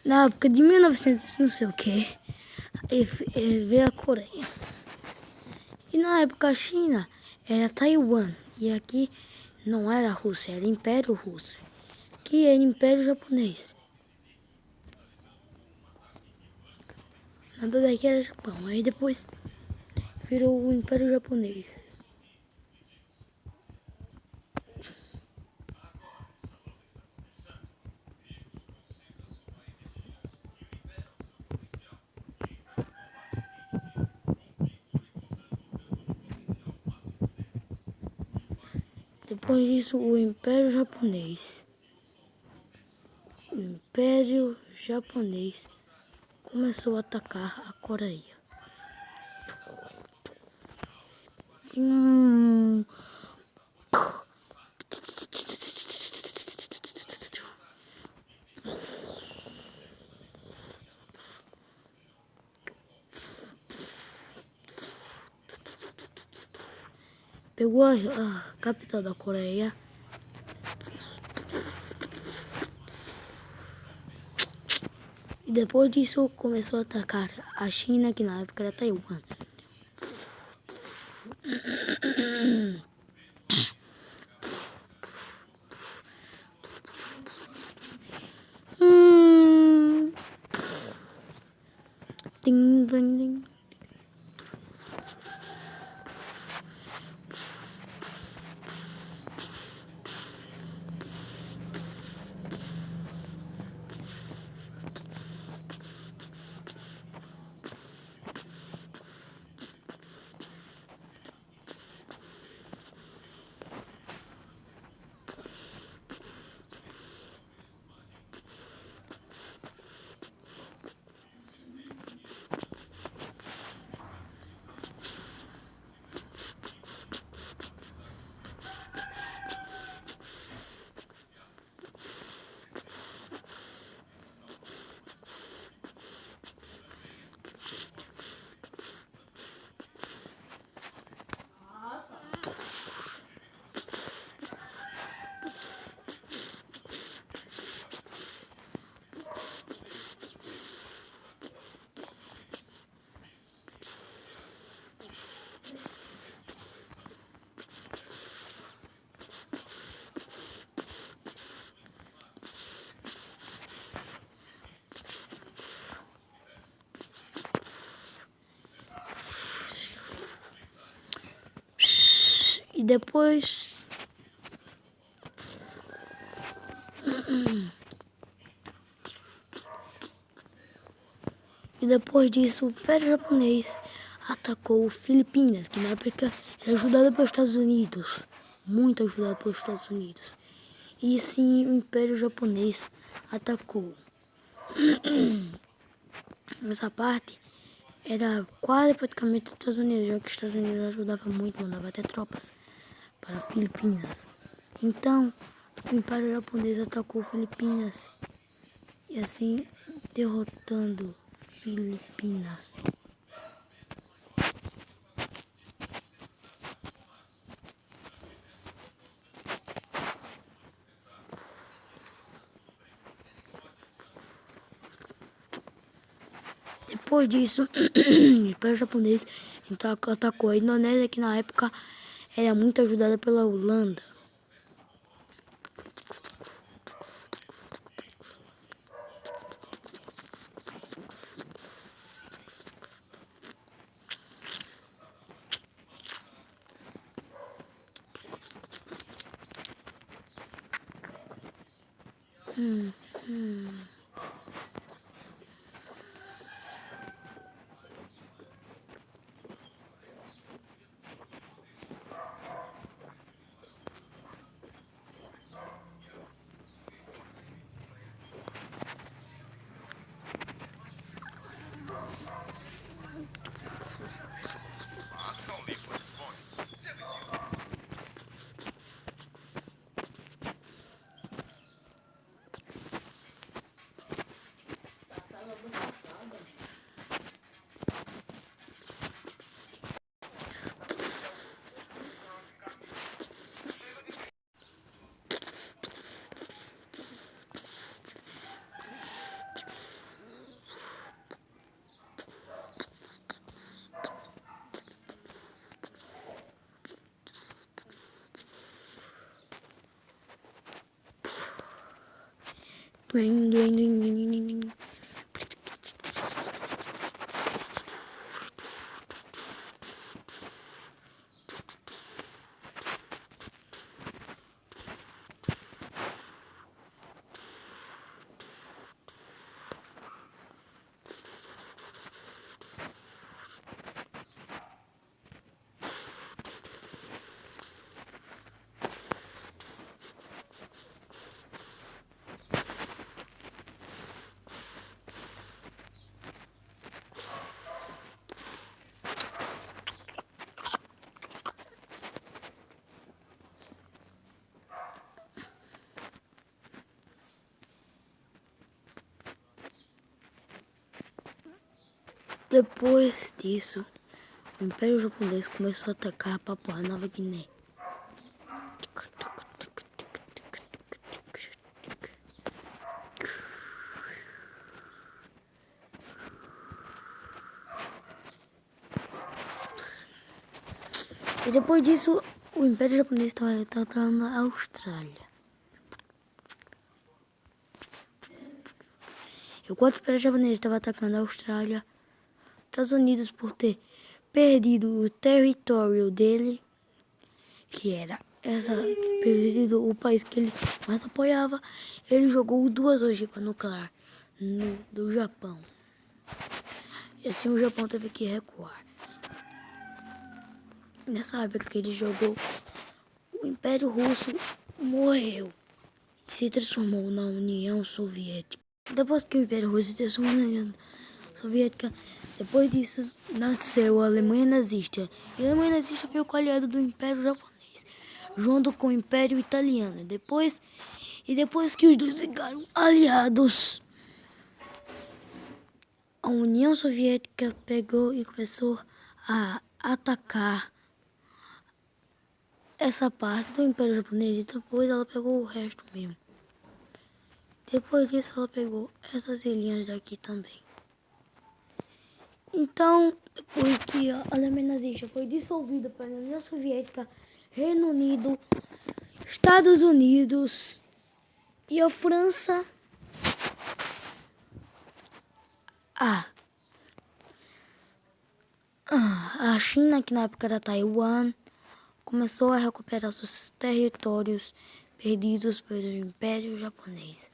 Na época de 1900 não sei o que, veio a Coreia. E na época a China era Taiwan. E aqui não era Rússia, era Império Russo. Que era Império Japonês. Nada daqui era Japão. Aí depois virou o Império Japonês. Depois disso, o Império Japonês. O Império Japonês começou a atacar a Coreia. Pegou a capital da Coreia. E depois disso começou a atacar a China, que na época era Taiwan. Ding, ding, ding. E depois disso, o Império Japonês atacou Filipinas, que na época era ajudada pelos Estados Unidos, muito ajudada pelos Estados Unidos. E sim, o Império Japonês atacou. Essa parte era quase praticamente os Estados Unidos, já que os Estados Unidos ajudavam muito, mandava até tropas para Filipinas. Então, o Império Japonês atacou Filipinas e assim derrotando Filipinas. Depois disso, o Império Japonês então atacou a Indonésia, que na época era muito ajudada pela Holanda. Depois disso, o Império Japonês começou a atacar Papua Nova Guiné. E depois disso, o Império Japonês estava atacando a Austrália. Enquanto o Império Japonês estava atacando a Austrália, Estados Unidos, por ter perdido o território dele, que era perdido o país que ele mais apoiava, ele jogou 2 ogivas nucleares do Japão. E assim o Japão teve que recuar. Nessa época que ele jogou, o Império Russo morreu e se transformou na União Soviética. Depois que o Império Russo se transformou na União Soviética, depois disso nasceu a Alemanha nazista. E a Alemanha nazista foi o aliado do Império Japonês, junto com o Império Italiano. Depois que os dois ficaram aliados, a União Soviética pegou e começou a atacar essa parte do Império Japonês e depois ela pegou o resto mesmo. Depois disso ela pegou essas ilhinhas daqui também. Então, depois que a Alemanha nazista foi dissolvida pela União Soviética, Reino Unido, Estados Unidos e a França, a China, que na época era Taiwan, começou a recuperar seus territórios perdidos pelo Império Japonês.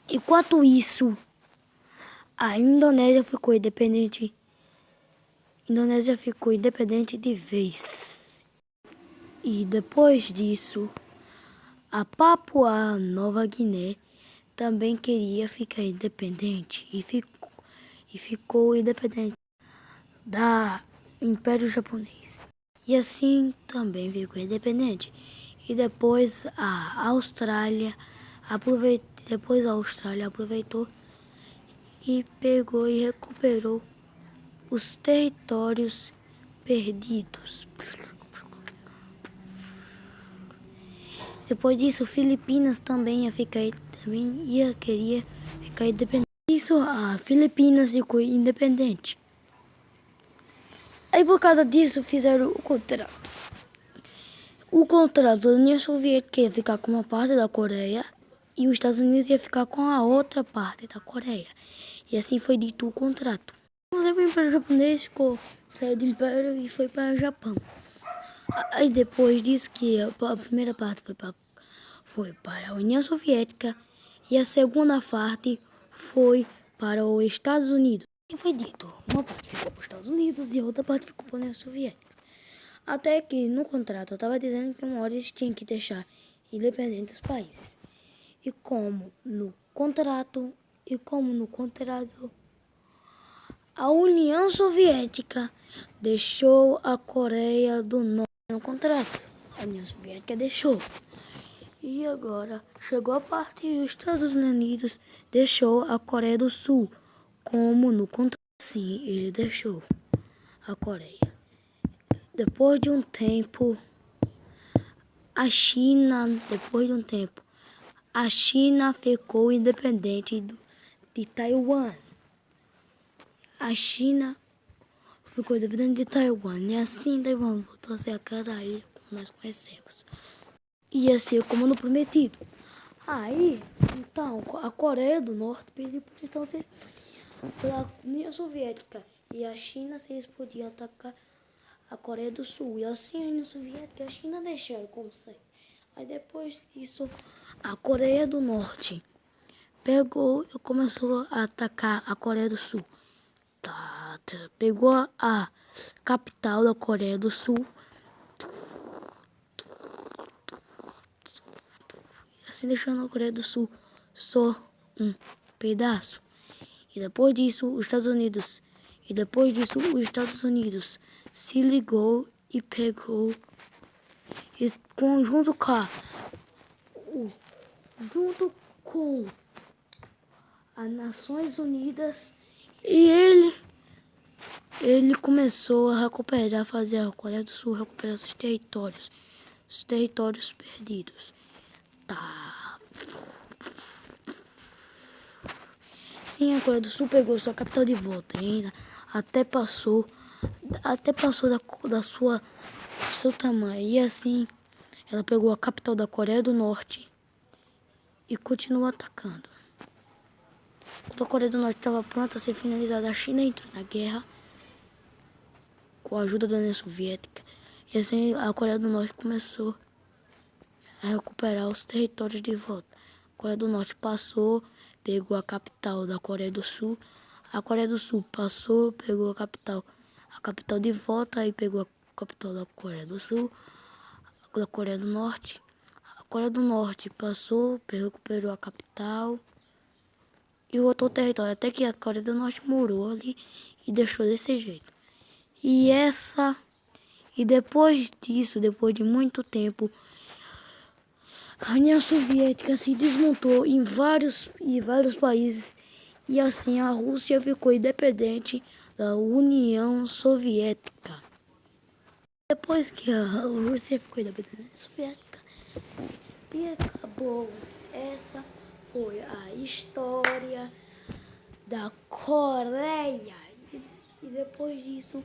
Enquanto isso, a Indonésia ficou independente. De vez. E depois disso, a Papua Nova Guiné também queria ficar independente e ficou independente da Império Japonês. E assim também ficou independente. E depois a Austrália aproveitou e pegou e recuperou os territórios perdidos. Depois disso, Filipinas também queria ficar independente. Isso, a Filipinas ficou independente. Aí por causa disso fizeram o contrato. O contrato da União Soviética ia ficar com uma parte da Coreia e os Estados Unidos ia ficar com a outra parte da Coreia. E assim foi dito o contrato. O Império Japonês saiu do Império e foi para o Japão. Aí depois disso que a primeira parte foi para a União Soviética e a segunda parte foi para os Estados Unidos. E foi dito, uma parte ficou para os Estados Unidos e a outra parte ficou para a União Soviética. Até que no contrato eu estava dizendo que uma hora eles tinham que deixar independentes os países. E como no contrato, a União Soviética deixou a Coreia do Norte no contrato. A União Soviética deixou. E agora chegou a parte e os Estados Unidos deixou a Coreia do Sul. Como no contrato, sim, ele deixou a Coreia. Depois de um tempo, a China ficou independente de Taiwan. A China ficou independente de Taiwan. E assim Taiwan voltou a ser aquela ilha como nós conhecemos. Ia ser como no prometido. Aí, então, a Coreia do Norte pediu permissão pela União Soviética e a China se eles podiam atacar a Coreia do Sul. E assim a União Soviética e a China deixaram como sempre. Aí depois disso, a Coreia do Norte pegou e começou a atacar a Coreia do Sul. Pegou a capital da Coreia do Sul. Assim deixando a Coreia do Sul só um pedaço. E depois disso, os Estados Unidos se ligou e pegou e junto com as Nações Unidas e ele começou a fazer a Coreia do Sul recuperar seus territórios perdidos. Sim, a Coreia do Sul pegou sua capital de volta ainda, até passou seu tamanho. E assim, ela pegou a capital da Coreia do Norte e continuou atacando. Quando a Coreia do Norte estava pronta a ser finalizada, a China entrou na guerra com a ajuda da União Soviética. E assim, a Coreia do Norte começou a recuperar os territórios de volta. A Coreia do Norte pegou a capital da Coreia do Sul. A Coreia do Sul pegou a capital de volta e pegou a capital da Coreia do Sul, da Coreia do Norte. A Coreia do Norte recuperou a capital e o outro território, até que a Coreia do Norte morou ali e deixou desse jeito. E depois disso, depois de muito tempo, a União Soviética se desmontou em vários países e assim a Rússia ficou independente da União Soviética. Depois que a Rússia ficou independente da União Soviética e acabou, essa foi a história da Coreia. E depois disso,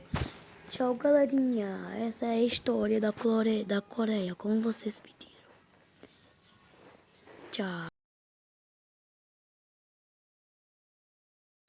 tchau galerinha, essa é a história da Coreia, como vocês pediram. Tchau.